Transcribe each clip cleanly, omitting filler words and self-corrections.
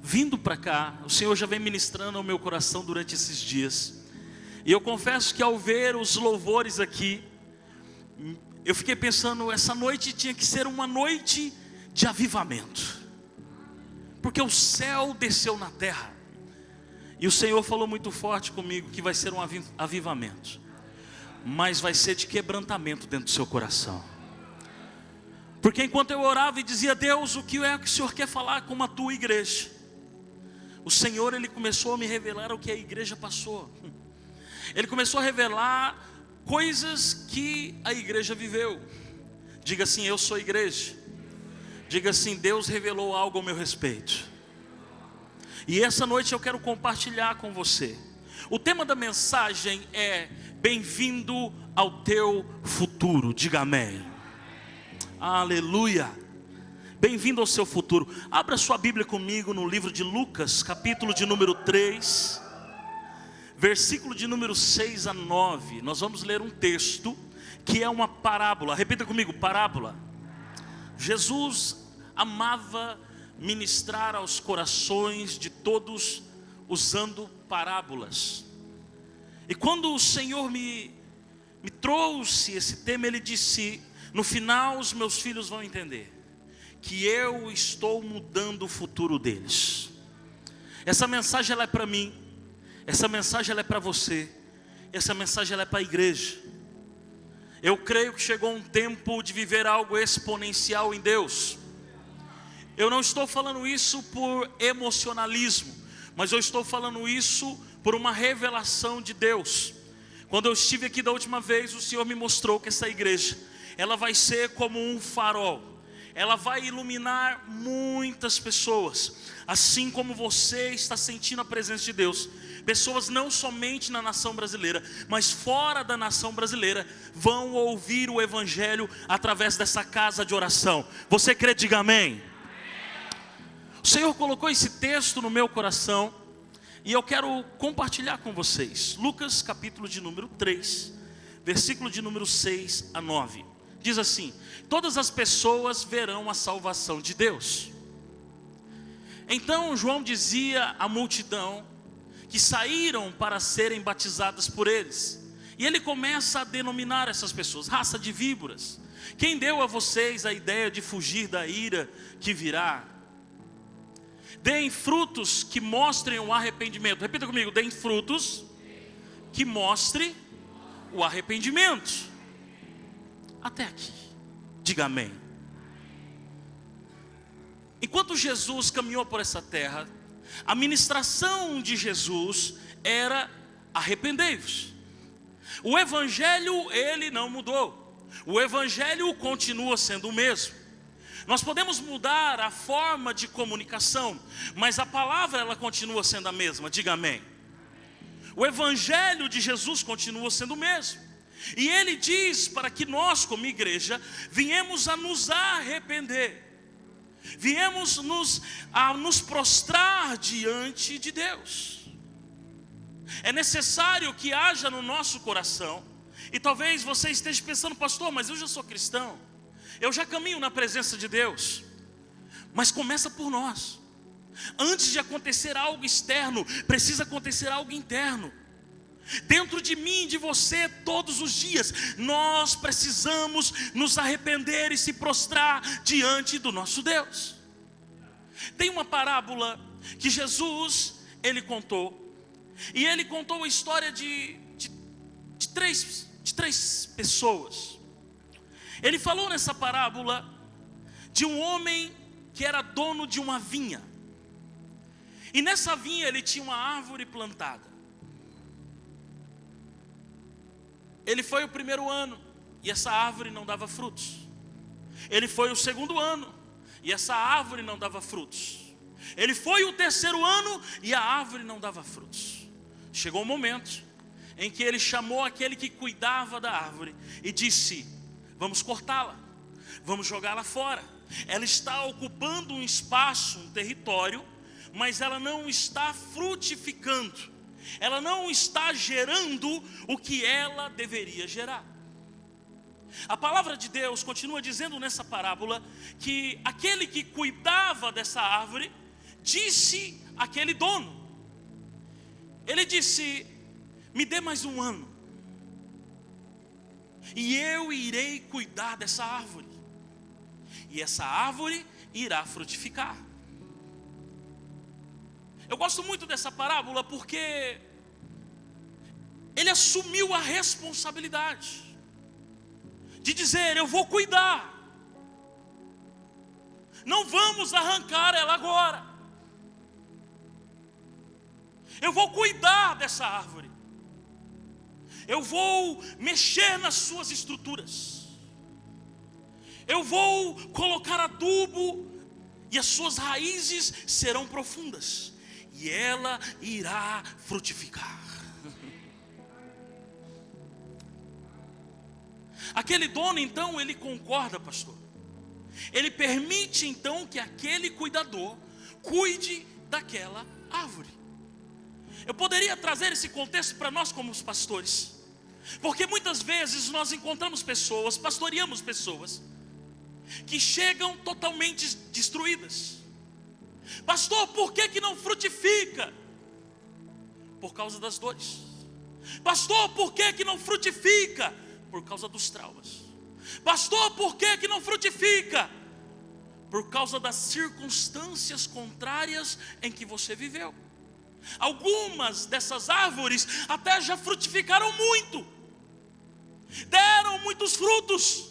vindo para cá, o Senhor já vem ministrando ao meu coração durante esses dias. E eu confesso que ao ver os louvores aqui, eu fiquei pensando, essa noite tinha que ser uma noite de avivamento. Porque o céu desceu na terra. E o Senhor falou muito forte comigo que vai ser um avivamento. Mas vai ser de quebrantamento dentro do seu coração. Porque enquanto eu orava e dizia: Deus, o que é que o Senhor quer falar com a tua igreja? O Senhor, Ele começou a me revelar o que a igreja passou. Ele começou a revelar coisas que a igreja viveu. Diga assim: eu sou igreja. Diga assim: Deus revelou algo ao meu respeito. E essa noite eu quero compartilhar com você. O tema da mensagem é: bem-vindo ao teu futuro. Diga amém. Aleluia. Bem-vindo ao seu futuro. Abra sua Bíblia comigo no livro de Lucas, capítulo de número 3, versículo de número 6 a 9. Nós vamos ler um texto que é uma parábola. Repita comigo: parábola. Jesus amava ministrar aos corações de todos usando parábolas. E quando o Senhor me trouxe esse tema, Ele disse: no final os meus filhos vão entender que eu estou mudando o futuro deles. Essa mensagem ela é para mim, essa mensagem ela é para você, essa mensagem ela é para a igreja. Eu creio que chegou um tempo de viver algo exponencial em Deus. Eu não estou falando isso por emocionalismo, mas eu estou falando isso por uma revelação de Deus. Quando eu estive aqui da última vez, o Senhor me mostrou que essa igreja, ela vai ser como um farol. Ela vai iluminar muitas pessoas, assim como você está sentindo a presença de Deus. Pessoas não somente na nação brasileira, mas fora da nação brasileira, vão ouvir o Evangelho através dessa casa de oração. Você crê? Diga amém. O Senhor colocou esse texto no meu coração e eu quero compartilhar com vocês. Lucas capítulo de número 3, versículo de número 6 a 9. Diz assim: todas as pessoas verão a salvação de Deus. Então João dizia à multidão que saíram para serem batizadas por eles. E ele começa a denominar essas pessoas: raça de víboras. Quem deu a vocês a ideia de fugir da ira que virá? Deem frutos que mostrem o arrependimento. Repita comigo: deem frutos que mostrem o arrependimento. Até aqui, diga amém. Enquanto Jesus caminhou por essa terra, a ministração de Jesus era: arrependei-vos. O Evangelho, ele não mudou. O Evangelho continua sendo o mesmo. Nós podemos mudar a forma de comunicação, mas a palavra ela continua sendo a mesma. Diga amém. O Evangelho de Jesus continua sendo o mesmo. E Ele diz para que nós, como igreja, viemos a nos arrepender. Viemos a nos prostrar diante de Deus. É necessário que haja no nosso coração. E talvez você esteja pensando: pastor, mas eu já sou cristão, eu já caminho na presença de Deus. Mas começa por nós. Antes de acontecer algo externo, precisa acontecer algo interno. Dentro de mim e de você, todos os dias, nós precisamos nos arrepender e se prostrar diante do nosso Deus. Tem uma parábola que Jesus, ele contou. E ele contou a história de três pessoas. Ele falou nessa parábola de um homem que era dono de uma vinha. E nessa vinha ele tinha uma árvore plantada. Ele foi o primeiro ano e essa árvore não dava frutos. Ele foi o segundo ano e essa árvore não dava frutos. Ele foi o terceiro ano e a árvore não dava frutos. Chegou um momento em que ele chamou aquele que cuidava da árvore e disse: vamos cortá-la, vamos jogá-la fora. Ela está ocupando um espaço, um território, mas ela não está frutificando. Ela não está gerando o que ela deveria gerar. A palavra de Deus continua dizendo nessa parábola que aquele que cuidava dessa árvore disse aquele dono, ele disse: me dê mais um ano, e eu irei cuidar dessa árvore, e essa árvore irá frutificar. Eu gosto muito dessa parábola porque ele assumiu a responsabilidade de dizer: eu vou cuidar, não vamos arrancar ela agora, eu vou cuidar dessa árvore, eu vou mexer nas suas estruturas, eu vou colocar adubo, e as suas raízes serão profundas, e ela irá frutificar. Aquele dono então, ele concorda, pastor. Ele permite então que aquele cuidador cuide daquela árvore. Eu poderia trazer esse contexto para nós como os pastores, porque muitas vezes nós encontramos pessoas, pastoreamos pessoas que chegam totalmente destruídas. Pastor, por que não frutifica? Por causa das dores. Pastor, por que não frutifica? Por causa dos traumas. Pastor, por que não frutifica? Por causa das circunstâncias contrárias em que você viveu. Algumas dessas árvores até já frutificaram muito, deram muitos frutos,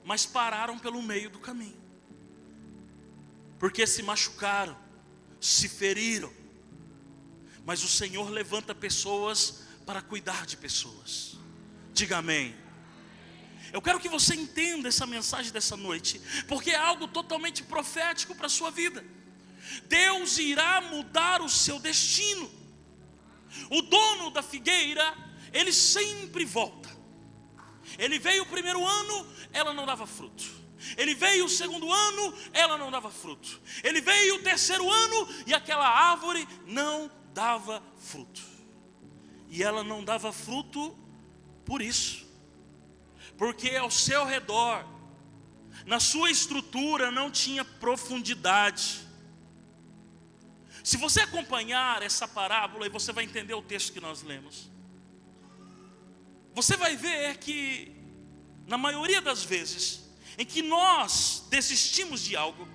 mas pararam pelo meio do caminho, porque se machucaram, se feriram. Mas o Senhor levanta pessoas para cuidar de pessoas. Diga amém. Eu quero que você entenda essa mensagem dessa noite, porque é algo totalmente profético para a sua vida. Deus irá mudar o seu destino. O dono da figueira, ele sempre volta. Ele veio o primeiro ano, ela não dava fruto. Ele veio o segundo ano, ela não dava fruto. Ele veio o terceiro ano e aquela árvore não dava fruto. E ela não dava fruto por isso, porque ao seu redor, na sua estrutura, não tinha profundidade. Se você acompanhar essa parábola, e você vai entender o texto que nós lemos, você vai ver que, na maioria das vezes em que nós desistimos de algo,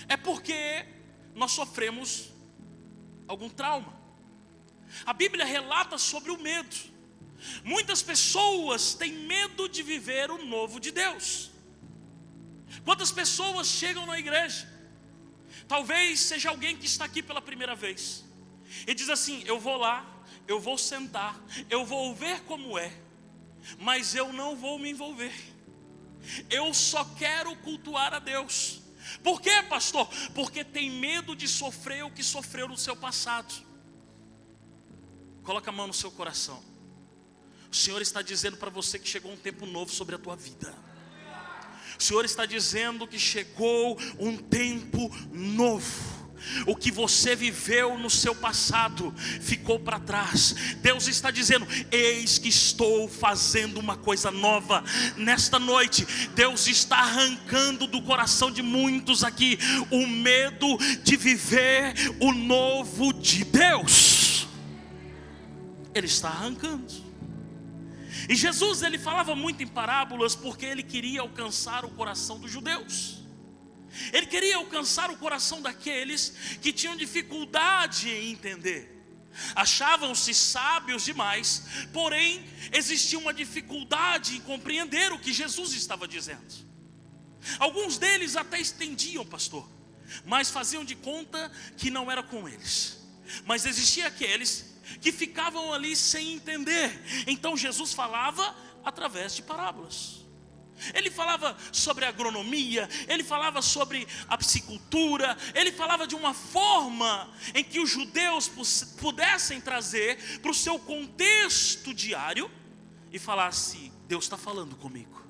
é porque nós sofremos algum trauma. A Bíblia relata sobre o medo. Muitas pessoas têm medo de viver o novo de Deus. Quantas pessoas chegam na igreja, talvez seja alguém que está aqui pela primeira vez, e diz assim: eu vou lá, eu vou sentar, eu vou ver como é, mas eu não vou me envolver, eu só quero cultuar a Deus. Por quê, pastor? Porque tem medo de sofrer o que sofreu no seu passado. Coloca a mão no seu coração. O Senhor está dizendo para você que chegou um tempo novo sobre a tua vida. O Senhor está dizendo que chegou um tempo novo. O que você viveu no seu passado ficou para trás. Deus está dizendo: eis que estou fazendo uma coisa nova. Nesta noite, Deus está arrancando do coração de muitos aqui o medo de viver o novo de Deus. Ele está arrancando. E Jesus, ele falava muito em parábolas porque ele queria alcançar o coração dos judeus. Ele queria alcançar o coração daqueles que tinham dificuldade em entender. Achavam-se sábios demais, porém existia uma dificuldade em compreender o que Jesus estava dizendo. Alguns deles até estendiam, pastor, mas faziam de conta que não era com eles. Mas existia aqueles que ficavam ali sem entender. Então Jesus falava através de parábolas. Ele falava sobre agronomia, ele falava sobre a psicultura, ele falava de uma forma em que os judeus pudessem trazer para o seu contexto diário e falasse: Deus está falando comigo.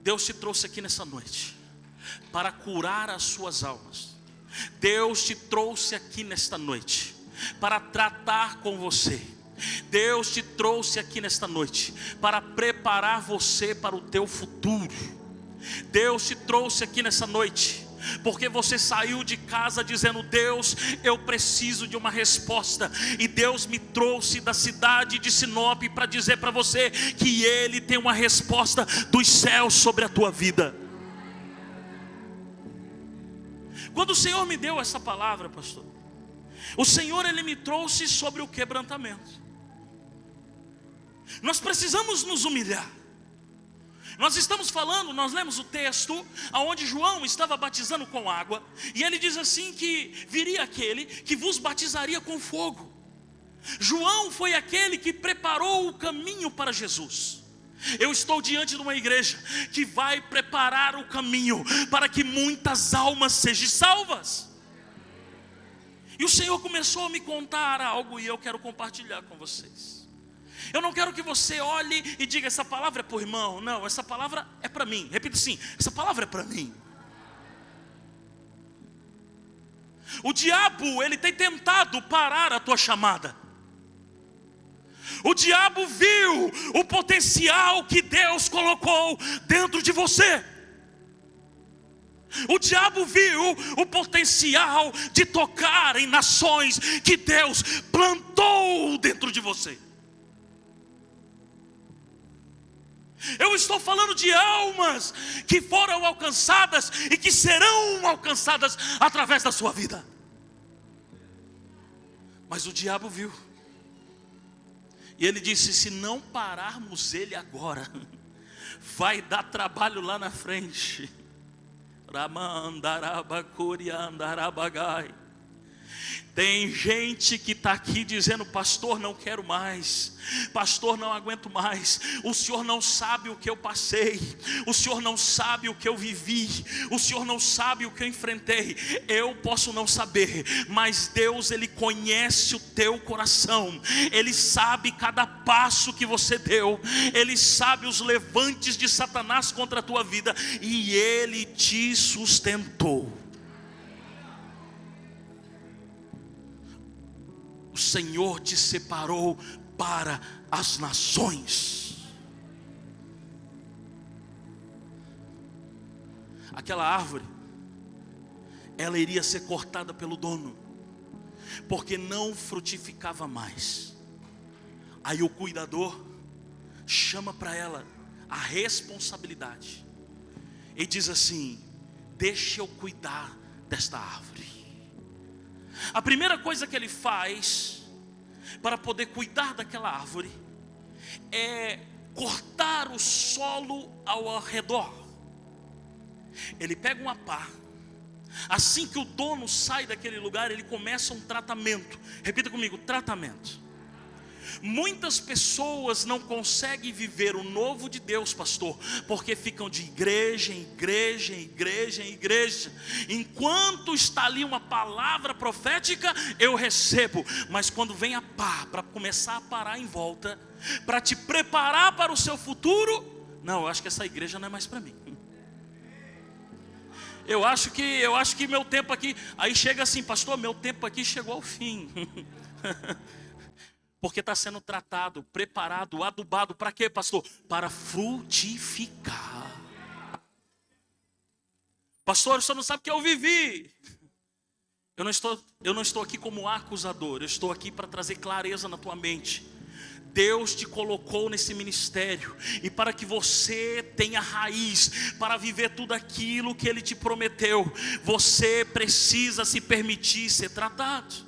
Deus te trouxe aqui nessa noite para curar as suas almas. Deus te trouxe aqui nesta noite para tratar com você. Deus te trouxe aqui nesta noite para preparar você para o teu futuro. Deus te trouxe aqui nessa noite porque você saiu de casa dizendo: Deus, eu preciso de uma resposta, e Deus me trouxe da cidade de Sinop para dizer para você que Ele tem uma resposta dos céus sobre a tua vida. Quando o Senhor me deu essa palavra, pastor, o Senhor, Ele me trouxe sobre o quebrantamento. Nós precisamos nos humilhar. Nós estamos falando, nós lemos o texto onde João estava batizando com água, e ele diz assim que viria aquele que vos batizaria com fogo. João foi aquele que preparou o caminho para Jesus. Eu estou diante de uma igreja que vai preparar o caminho para que muitas almas sejam salvas. E o Senhor começou a me contar algo, e eu quero compartilhar com vocês. Eu não quero que você olhe e diga: essa palavra é para o irmão. Não, essa palavra é para mim. Repita assim: essa palavra é para mim. O diabo, ele tem tentado parar a tua chamada. O diabo viu o potencial que Deus colocou dentro de você. O diabo viu o potencial de tocar em nações que Deus plantou dentro de você. Eu estou falando de almas que foram alcançadas e que serão alcançadas através da sua vida. Mas o diabo viu, e ele disse: se não pararmos ele agora, vai dar trabalho lá na frente. Tem gente que está aqui dizendo: pastor, não quero mais, pastor, não aguento mais. O senhor não sabe o que eu passei, o senhor não sabe o que eu vivi, o senhor não sabe o que eu enfrentei. Eu posso não saber, mas Deus, Ele conhece o teu coração. Ele sabe cada passo que você deu, Ele sabe os levantes de Satanás contra a tua vida, e Ele te sustentou. O Senhor te separou para as nações. Aquela árvore, ela iria ser cortada pelo dono, porque não frutificava mais. Aí o cuidador chama para ela a responsabilidade e diz assim: deixa eu cuidar desta árvore. A primeira coisa que ele faz para poder cuidar daquela árvore é cortar o solo ao redor. Ele pega uma pá. Assim que o dono sai daquele lugar, ele começa um tratamento. Repita comigo: tratamento. Muitas pessoas não conseguem viver o novo de Deus, pastor, porque ficam de igreja em igreja, em igreja, em igreja. Enquanto está ali uma palavra profética, eu recebo, mas quando vem a pá para começar a parar em volta, para te preparar para o seu futuro, não, eu acho que essa igreja não é mais para mim. Eu acho que meu tempo aqui, aí chega assim: pastor, meu tempo aqui chegou ao fim. Porque está sendo tratado, preparado, adubado. Para quê, pastor? Para frutificar. Pastor, o senhor não sabe o que eu vivi. Eu não estou aqui como acusador. Eu estou aqui para trazer clareza na tua mente. Deus te colocou nesse ministério, e para que você tenha raiz para viver tudo aquilo que Ele te prometeu, você precisa se permitir ser tratado.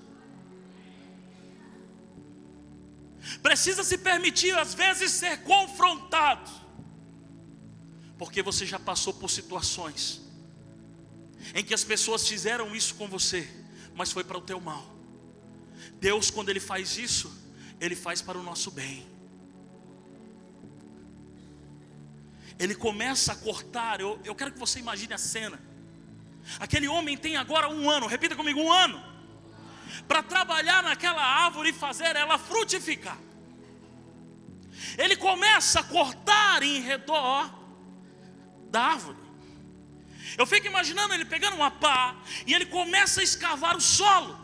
Precisa se permitir às vezes ser confrontado, porque você já passou por situações em que as pessoas fizeram isso com você, mas foi para o teu mal. Deus, quando Ele faz isso, Ele faz para o nosso bem. Ele começa a cortar. Eu quero que você imagine a cena. Aquele homem tem agora 1 ano, repita comigo, 1 ano, para trabalhar naquela árvore e fazer ela frutificar. Ele começa a cortar em redor da árvore. Eu fico imaginando ele pegando uma pá e ele começa a escavar o solo.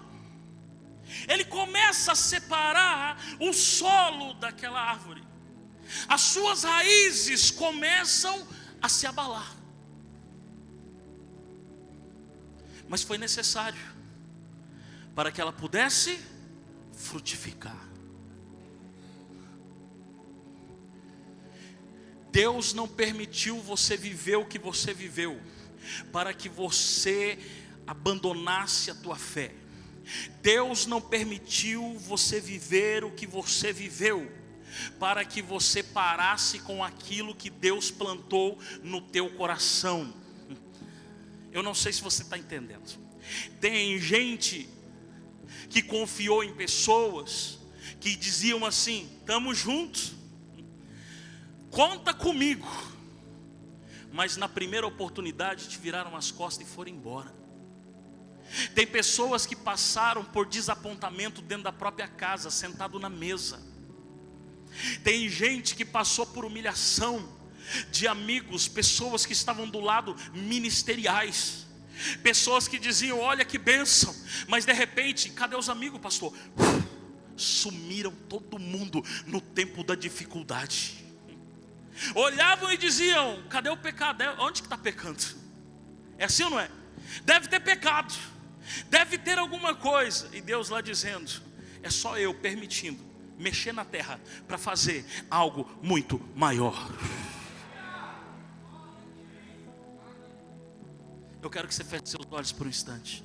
Ele começa a separar o solo daquela árvore. As suas raízes começam a se abalar. mas foi necessário para que ela pudesse frutificar. Deus não permitiu você viver o que você viveu para que você abandonasse a tua fé. Deus não permitiu você viver o que você viveu para que você parasse com aquilo que Deus plantou no teu coração. Eu não sei se você está entendendo. Tem gente que confiou em pessoas que diziam assim: estamos juntos, conta comigo, mas na primeira oportunidade te viraram as costas e foram embora. Tem pessoas que passaram por desapontamento dentro da própria casa, sentado na mesa. Tem gente que passou por humilhação de amigos, pessoas que estavam do lado ministeriais, pessoas que diziam: olha que bênção, mas de repente, cadê os amigos, pastor? Sumiram todo mundo no tempo da dificuldade. Olhavam e diziam: cadê o pecado? Onde que está pecando? É assim ou não é? Deve ter pecado, deve ter alguma coisa. E Deus lá dizendo: é só eu permitindo mexer na terra para fazer algo muito maior. Eu quero que você feche seus olhos por um instante,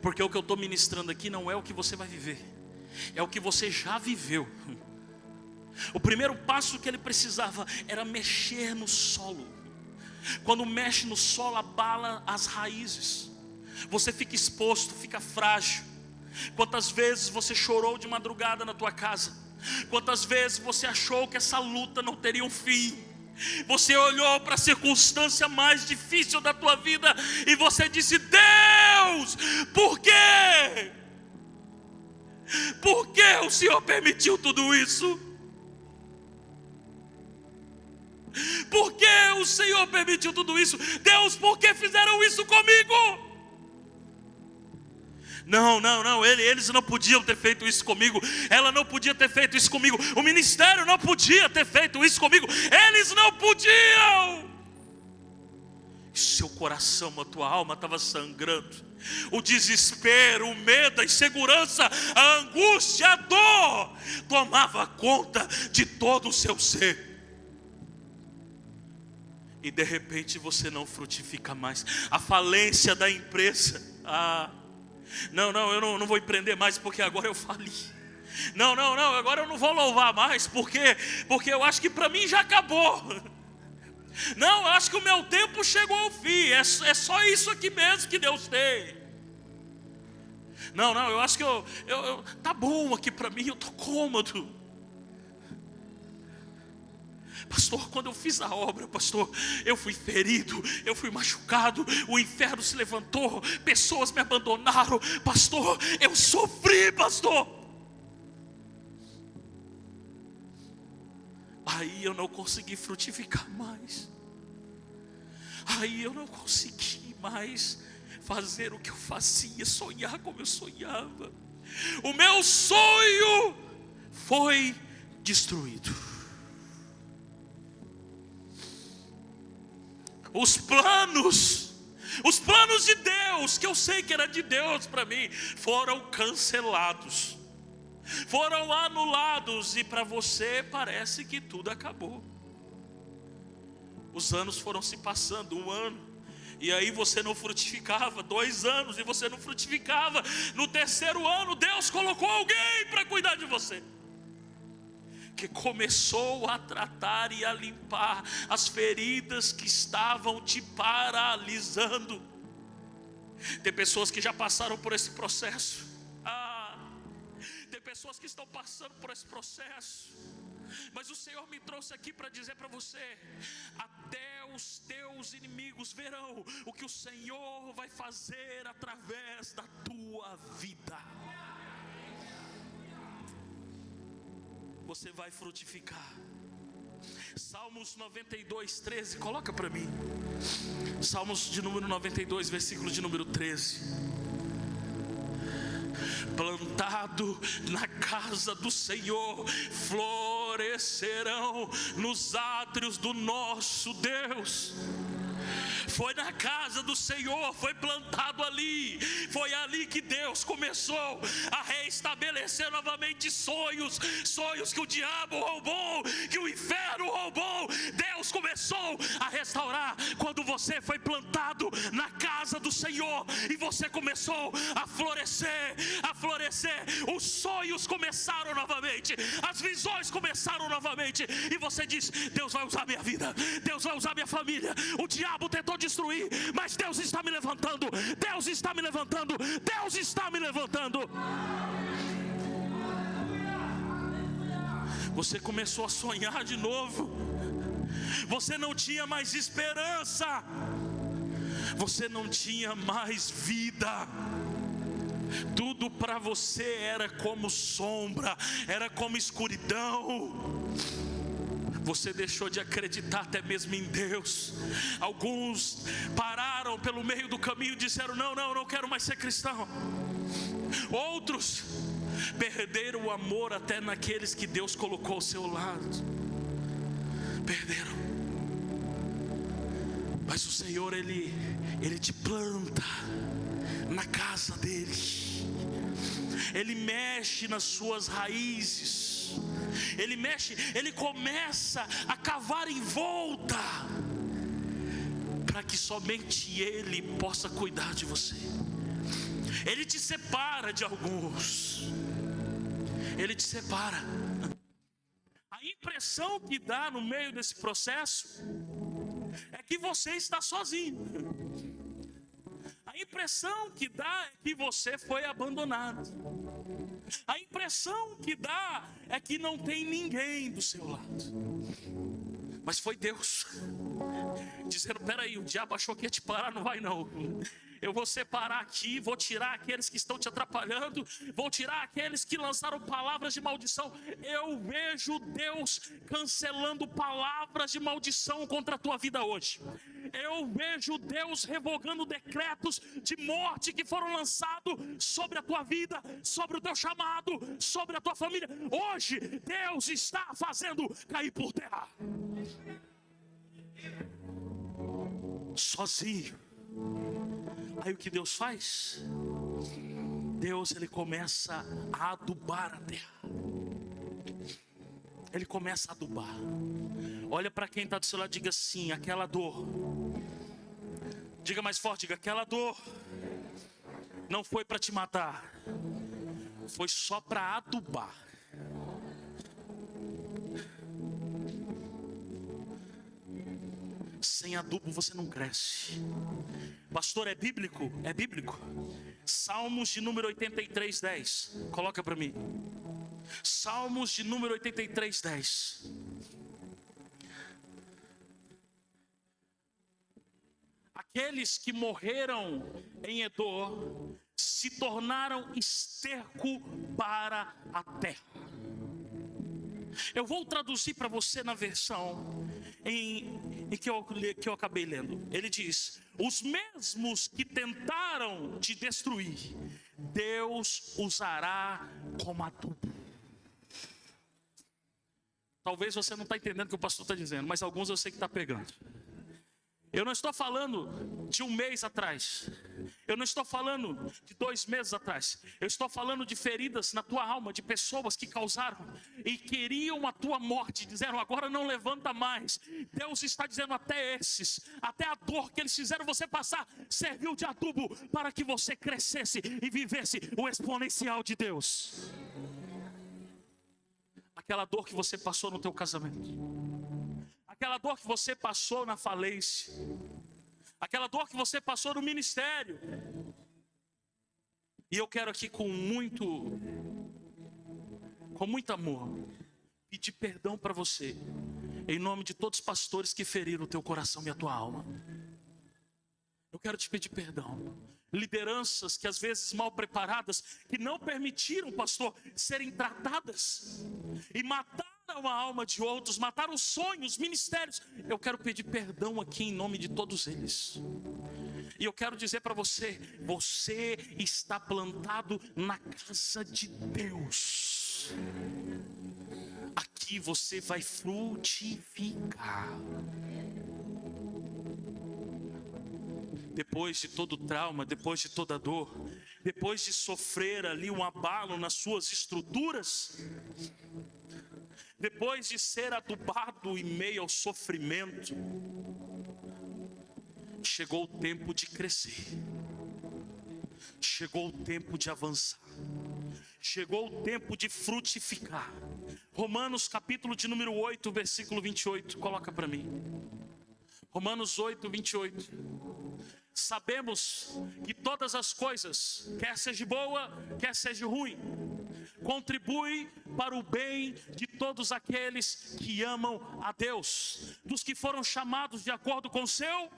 porque o que eu estou ministrando aqui não é o que você vai viver, é o que você já viveu. O primeiro passo que ele precisava era mexer no solo. Quando mexe no solo, abala as raízes. Você fica exposto, fica frágil. Quantas vezes você chorou de madrugada na tua casa? Quantas vezes você achou que essa luta não teria um fim? Você olhou para a circunstância mais difícil da tua vida e você disse: Deus, por quê? Por que o Senhor permitiu tudo isso? Por que o Senhor permitiu tudo isso? Deus, por que fizeram isso comigo? Não, eles não podiam ter feito isso comigo. Ela não podia ter feito isso comigo. O ministério não podia ter feito isso comigo. Eles não podiam. Seu coração, a tua alma estava sangrando. O desespero, o medo, a insegurança, a angústia, a dor tomava conta de todo o seu ser. E de repente você não frutifica mais. A falência da empresa. Eu não vou empreender mais porque agora eu fali. Não, agora eu não vou louvar mais porque eu acho que para mim já acabou. Não, eu acho que o meu tempo chegou ao fim. É só isso aqui mesmo que Deus tem. Não, eu acho que tá bom aqui para mim, eu estou cômodo. Pastor, quando eu fiz a obra, pastor, eu fui ferido, eu fui machucado, o inferno se levantou, pessoas me abandonaram, pastor, eu sofri, pastor. Aí eu não consegui frutificar mais. Aí eu não consegui mais fazer o que eu fazia, sonhar como eu sonhava. O meu sonho foi destruído. Os planos de Deus, que eu sei que era de Deus para mim, foram cancelados, foram anulados. E para você parece que tudo acabou. Os anos foram se passando, 1 ano, e aí você não frutificava. 2 anos e você não frutificava. No 3º ano Deus colocou alguém para cuidar de você, que começou a tratar e a limpar as feridas que estavam te paralisando. Tem pessoas que já passaram por esse processo. Tem pessoas que estão passando por esse processo. Mas o Senhor me trouxe aqui para dizer para você: até os teus inimigos verão o que o Senhor vai fazer através da tua vida. Você vai frutificar. Salmos 92, 13, coloca para mim. Salmos de número 92, versículo de número 13. Plantado na casa do Senhor, florescerão nos átrios do nosso Deus. Foi na casa do Senhor, foi plantado ali. Foi ali que Deus começou a reestabelecer novamente sonhos que o diabo roubou, que o inferno roubou. Deus começou a restaurar quando você foi plantado na casa do Senhor e você começou a florescer, a florescer. Os sonhos começaram novamente, as visões começaram novamente, e você diz: Deus vai usar minha vida, Deus vai usar minha família. O diabo tentou destruir, mas Deus está me levantando, Deus está me levantando, Deus está me levantando. Você começou a sonhar de novo. Você não tinha mais esperança, você não tinha mais vida. Tudo para você era como sombra, era como escuridão. Você deixou de acreditar até mesmo em Deus. Alguns pararam pelo meio do caminho e disseram: não quero mais ser cristão. Outros perderam o amor até naqueles que Deus colocou ao seu lado. Perderam. Mas o Senhor, Ele te planta na casa dEle. Ele mexe nas suas raízes. Ele começa a cavar em volta, para que somente Ele possa cuidar de você. Ele te separa de alguns. Ele te separa. A impressão que dá no meio desse processo é que você está sozinho. A impressão que dá é que você foi abandonado. A impressão que dá é que não tem ninguém do seu lado. Mas foi Deus dizendo: peraí, o diabo achou que ia te parar, não vai não. Eu vou separar aqui, vou tirar aqueles que estão te atrapalhando, vou tirar aqueles que lançaram palavras de maldição. Eu vejo Deus cancelando palavras de maldição contra a tua vida hoje. Eu vejo Deus revogando decretos de morte que foram lançados sobre a tua vida, sobre o teu chamado, sobre a tua família. Hoje Deus está fazendo cair por terra. Sozinho. Aí o que Deus faz? Deus, Ele começa a adubar a terra. Ele começa a adubar. Olha para quem está do seu lado e diga assim: aquela dor. Diga mais forte, diga: aquela dor não foi para te matar, foi só para adubar. Sem adubo você não cresce. Pastor, é bíblico? É bíblico. Salmos de número 83, 10. Coloca para mim. Salmos de número 83, 10. Aqueles que morreram em Edom se tornaram esterco para a terra. Eu vou traduzir para você na versão que eu acabei lendo. Ele diz: os mesmos que tentaram te destruir, Deus usará como adubo. Talvez você não está entendendo o que o pastor está dizendo, mas alguns eu sei que está pegando. Eu não estou falando de um mês atrás. Eu não estou falando de 2 meses atrás. Eu estou falando de feridas na tua alma, de pessoas que causaram e queriam a tua morte, disseram: agora não levanta mais. Deus está dizendo: até esses, até a dor que eles fizeram você passar, serviu de adubo para que você crescesse e vivesse o exponencial de Deus. Aquela dor que você passou no teu casamento, aquela dor que você passou na falência, aquela dor que você passou no ministério. E eu quero aqui com muito amor pedir perdão para você, em nome de todos os pastores que feriram o teu coração e a tua alma. Eu quero te pedir perdão. Lideranças que às vezes mal preparadas, que não permitiram, pastor, serem tratadas e mataram a alma de outros, mataram sonhos, ministérios. Eu quero pedir perdão aqui em nome de todos eles. E eu quero dizer para você: você está plantado na casa de Deus. Aqui você vai frutificar. depois de todo o trauma, depois de toda a dor, depois de sofrer ali um abalo nas suas estruturas, depois de ser adubado em meio ao sofrimento, chegou o tempo de crescer, chegou o tempo de avançar, chegou o tempo de frutificar. Romanos capítulo de número 8, versículo 28, coloca para mim. Romanos 8, 28. Sabemos que todas as coisas, quer seja boa, quer seja ruim, contribui para o bem de todos aqueles que amam a Deus, dos que foram chamados de acordo com o seu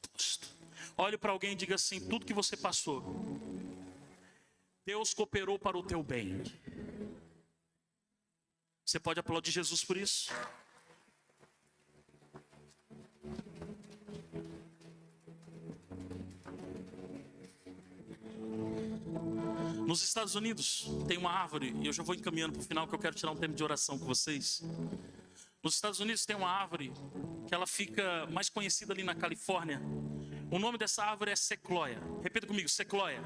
propósito. Olhe para alguém e diga assim: tudo que você passou, Deus cooperou para o teu bem. Você pode aplaudir Jesus por isso? Nos Estados Unidos tem uma árvore, e eu já vou encaminhando para o final que eu quero tirar um tempo de oração com vocês. Nos Estados Unidos tem uma árvore que ela fica mais conhecida ali na Califórnia. O nome dessa árvore é sequoia. Repita comigo: sequoia.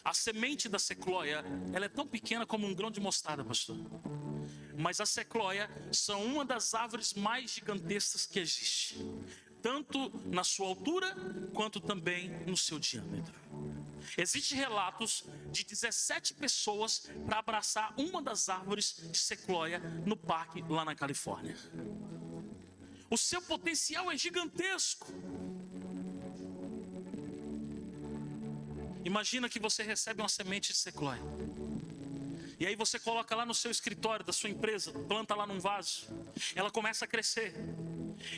A semente da sequoia, ela é tão pequena como um grão de mostarda, pastor. Mas a sequoia são uma das árvores mais gigantescas que existe, tanto na sua altura quanto também no seu diâmetro. Existem relatos de 17 pessoas para abraçar uma das árvores de sequoia no parque lá na Califórnia. O seu potencial é gigantesco. Imagina que você recebe uma semente de sequoia, e aí você coloca lá no seu escritório da sua empresa, planta lá num vaso, ela começa a crescer,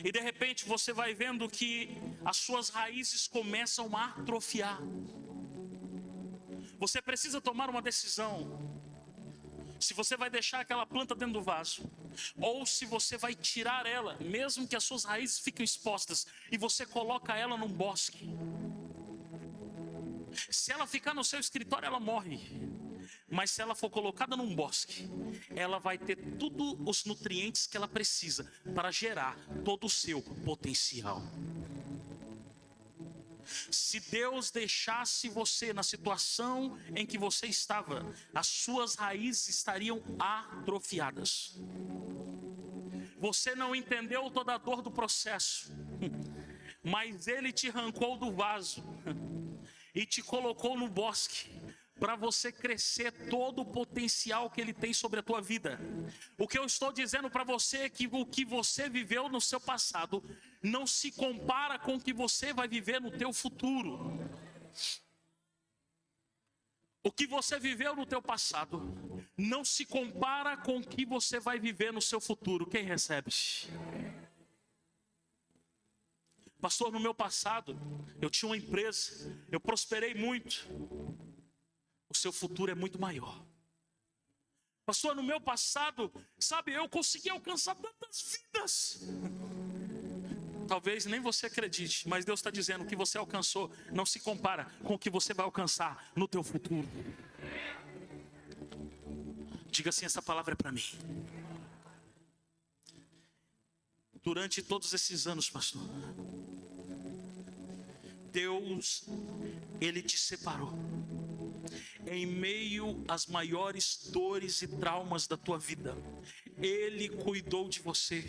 e de repente você vai vendo que as suas raízes começam a atrofiar. Você precisa tomar uma decisão: se você vai deixar aquela planta dentro do vaso, ou se você vai tirar ela, mesmo que as suas raízes fiquem expostas, e você coloca ela num bosque. Se ela ficar no seu escritório, ela morre. Mas se ela for colocada num bosque, ela vai ter todos os nutrientes que ela precisa para gerar todo o seu potencial. Se Deus deixasse você na situação em que você estava, as suas raízes estariam atrofiadas. Você não entendeu toda a dor do processo, mas Ele te arrancou do vaso e te colocou no bosque para você crescer todo o potencial que Ele tem sobre a tua vida. O que eu estou dizendo para você é que o que você viveu no seu passado não se compara com o que você vai viver no teu futuro. O que você viveu no teu passado não se compara com o que você vai viver no seu futuro. Quem recebe? Pastor, no meu passado, eu tinha uma empresa, eu prosperei muito. O seu futuro é muito maior. Pastor, no meu passado, sabe, eu consegui alcançar tantas vidas. Talvez nem você acredite, mas Deus está dizendo: o que você alcançou não se compara com o que você vai alcançar no teu futuro. Diga assim: essa palavra é para mim. Durante todos esses anos, pastor, Deus, Ele te separou em meio às maiores dores e traumas da tua vida. Ele cuidou de você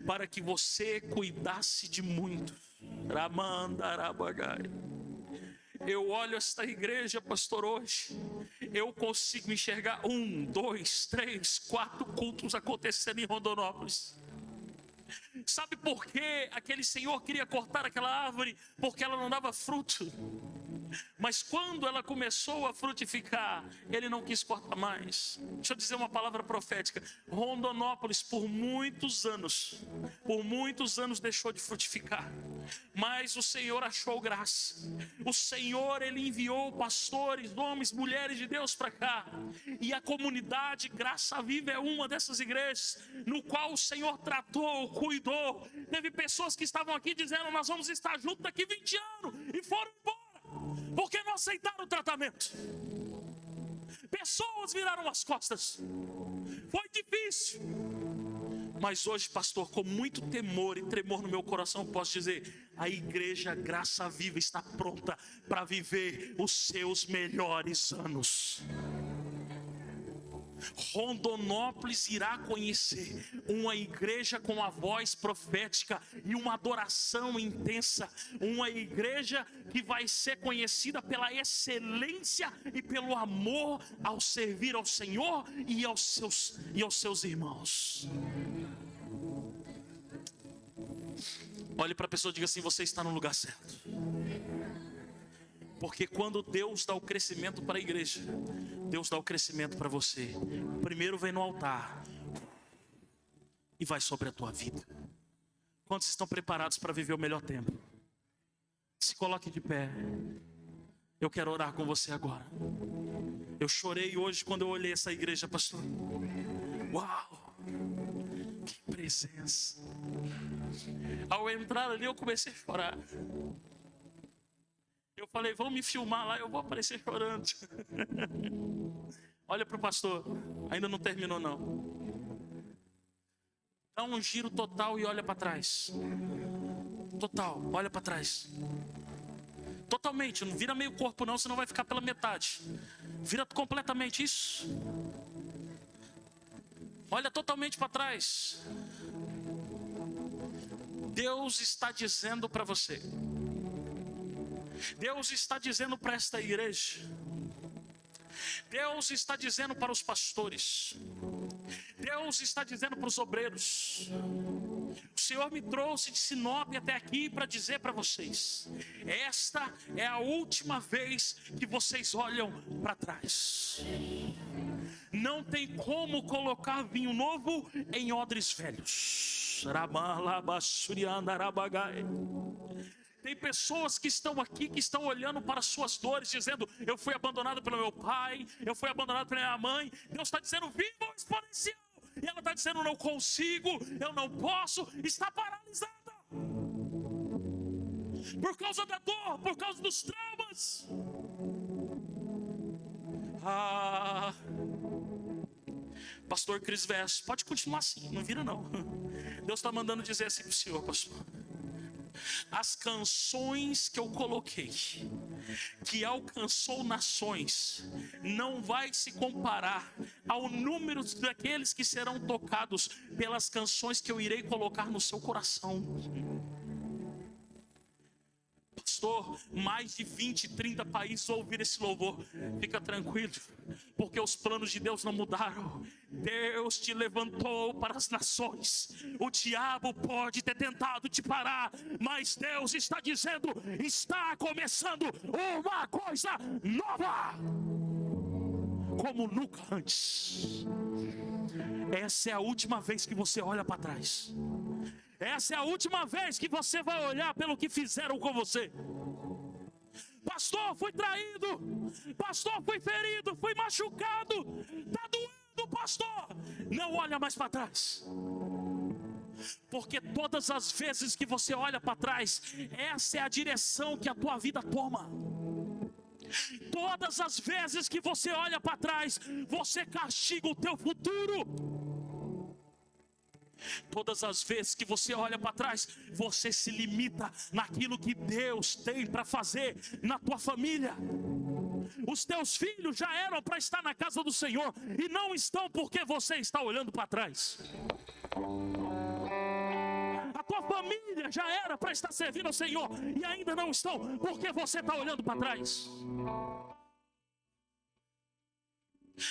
para que você cuidasse de muitos. Eu olho esta igreja, pastor, hoje eu consigo enxergar 1, 2, 3, 4 cultos acontecendo em Rondonópolis. Sabe por que aquele senhor queria cortar aquela árvore? Porque ela não dava fruto. Mas quando ela começou a frutificar, ele não quis cortar mais. Deixa eu dizer uma palavra profética: Rondonópolis por muitos anos deixou de frutificar, mas o Senhor achou graça. O Senhor, Ele enviou pastores, homens, mulheres de Deus para cá, e a comunidade Graça Viva é uma dessas igrejas, no qual o Senhor tratou, cuidou. Teve pessoas que estavam aqui dizendo: nós vamos estar juntos daqui 20 anos, e foram embora porque não aceitaram o tratamento. Pessoas viraram as costas. Foi difícil. Mas hoje, pastor, com muito temor e tremor no meu coração, posso dizer: a igreja Graça Viva está pronta para viver os seus melhores anos. Rondonópolis irá conhecer uma igreja com a voz profética e uma adoração intensa, uma igreja que vai ser conhecida pela excelência e pelo amor ao servir ao Senhor e aos seus irmãos. Olhe para a pessoa e diga assim: você está no lugar certo. Porque quando Deus dá o crescimento para a igreja, Deus dá o crescimento para você. Primeiro vem no altar e vai sobre a tua vida. Quantos estão preparados para viver o melhor tempo? Se coloque de pé. Eu quero orar com você agora. Eu chorei hoje quando eu olhei essa igreja, pastor. Uau! Que presença! Ao entrar ali eu comecei a chorar. Eu falei: vão me filmar lá, eu vou aparecer chorando. Olha para o pastor, ainda não terminou não. Dá um giro total e olha para trás. Total, olha para trás. Totalmente, não vira meio corpo não, senão vai ficar pela metade. Vira completamente isso. Olha totalmente para trás. Deus está dizendo para você, Deus está dizendo para esta igreja, Deus está dizendo para os pastores, Deus está dizendo para os obreiros. O Senhor me trouxe de Sinop até aqui para dizer para vocês: esta é a última vez que vocês olham para trás. Não tem como colocar vinho novo em odres velhos. Tem pessoas que estão aqui, que estão olhando para as suas dores, dizendo: eu fui abandonado pelo meu pai, eu fui abandonado pela minha mãe. Deus está dizendo: viva o exponencial. E ela está dizendo: não consigo, eu não posso. Está paralisada por causa da dor, por causa dos traumas. Pastor Cris Verso, pode continuar assim, não vira não. Deus está mandando dizer assim para o senhor, pastor: as canções que eu coloquei, que alcançou nações, não vai se comparar ao número daqueles que serão tocados pelas canções que eu irei colocar no seu coração. Pastor, mais de 20, 30 países ouviram esse louvor. Fica tranquilo, porque os planos de Deus não mudaram. Deus te levantou para as nações. O diabo pode ter tentado te parar, mas Deus está dizendo: está começando uma coisa nova, como nunca antes. Essa é a última vez que você olha para trás. Essa é a última vez que você vai olhar pelo que fizeram com você. Pastor, fui traído. Pastor, fui ferido, fui machucado. Está doendo, pastor. Não olha mais para trás. Porque todas as vezes que você olha para trás, essa é a direção que a tua vida toma. Todas as vezes que você olha para trás, você castiga o teu futuro. Todas as vezes que você olha para trás, você se limita naquilo que Deus tem para fazer na tua família. Os teus filhos já eram para estar na casa do Senhor e não estão porque você está olhando para trás. A tua família já era para estar servindo ao Senhor e ainda não estão porque você está olhando para trás.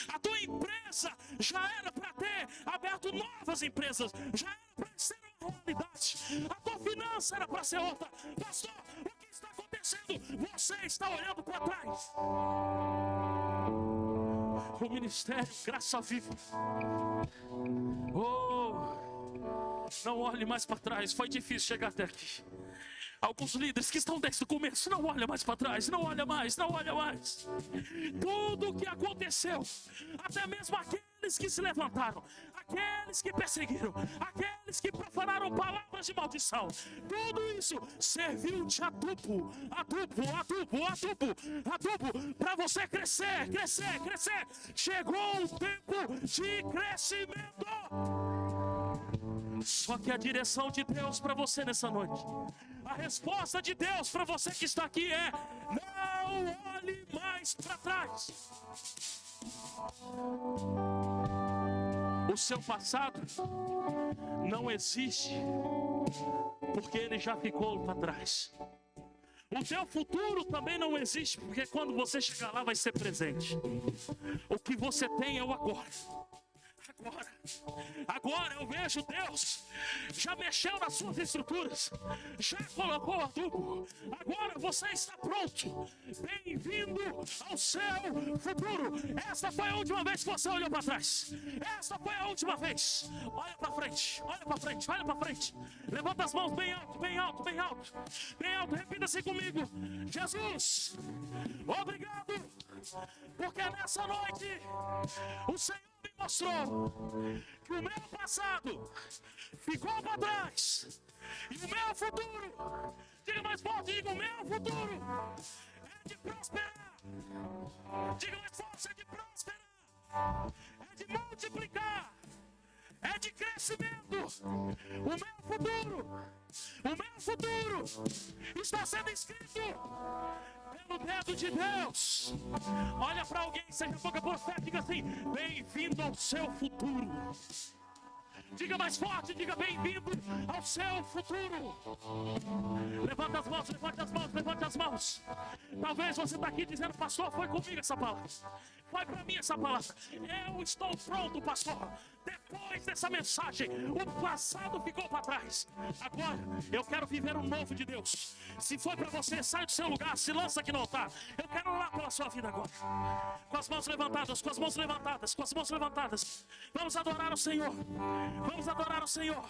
A tua empresa já era para ter aberto novas empresas, já era para ser uma realidade. A tua finança era para ser outra. Pastor, o que está acontecendo? Você está olhando para trás. O ministério Graça Viva. Não olhe mais para trás. Foi difícil chegar até aqui. Alguns líderes que estão desde o começo, não olha mais para trás, não olha mais, não olha mais. Tudo o que aconteceu, até mesmo aqueles que se levantaram, aqueles que perseguiram, aqueles que profanaram palavras de maldição, tudo isso serviu de adubo para você crescer. Chegou o tempo de crescimento. Só que a direção de Deus para você nessa noite, a resposta de Deus para você que está aqui é: não olhe mais para trás. O seu passado não existe, porque ele já ficou para trás. O teu futuro também não existe, porque quando você chegar lá vai ser presente. O que você tem é o agora. Agora eu vejo Deus já mexeu nas suas estruturas, já colocou adubo. Agora você está pronto. Bem-vindo ao seu futuro. Esta foi a última vez que você olhou para trás. Esta foi a última vez. Olha para frente, olha para frente, olha para frente. Levanta as mãos bem alto, bem alto, bem alto, bem alto. Repita-se comigo: Jesus, obrigado, porque nessa noite o Senhor me mostrou que o meu passado ficou para trás e o meu futuro, diga mais forte, diga: o meu futuro é de prosperar. Diga mais forte: é de prosperar, é de multiplicar, é de crescimento. O meu futuro está sendo escrito pelo dedo de Deus. Olha para alguém, seja boca profética assim: bem-vindo ao seu futuro. Diga mais forte, diga: bem-vindo ao seu futuro. Levanta as mãos, levanta as mãos, levanta as mãos. Talvez você está aqui dizendo: pastor, foi comigo essa palavra, foi para mim essa palavra. Eu estou pronto, pastor. Depois dessa mensagem, o passado ficou para trás. Agora eu quero viver um novo de Deus. Se foi para você, sai do seu lugar, se lança aqui no altar. Eu quero orar pela sua vida agora. Com as mãos levantadas, com as mãos levantadas, com as mãos levantadas. Vamos adorar o Senhor. Vamos adorar o Senhor.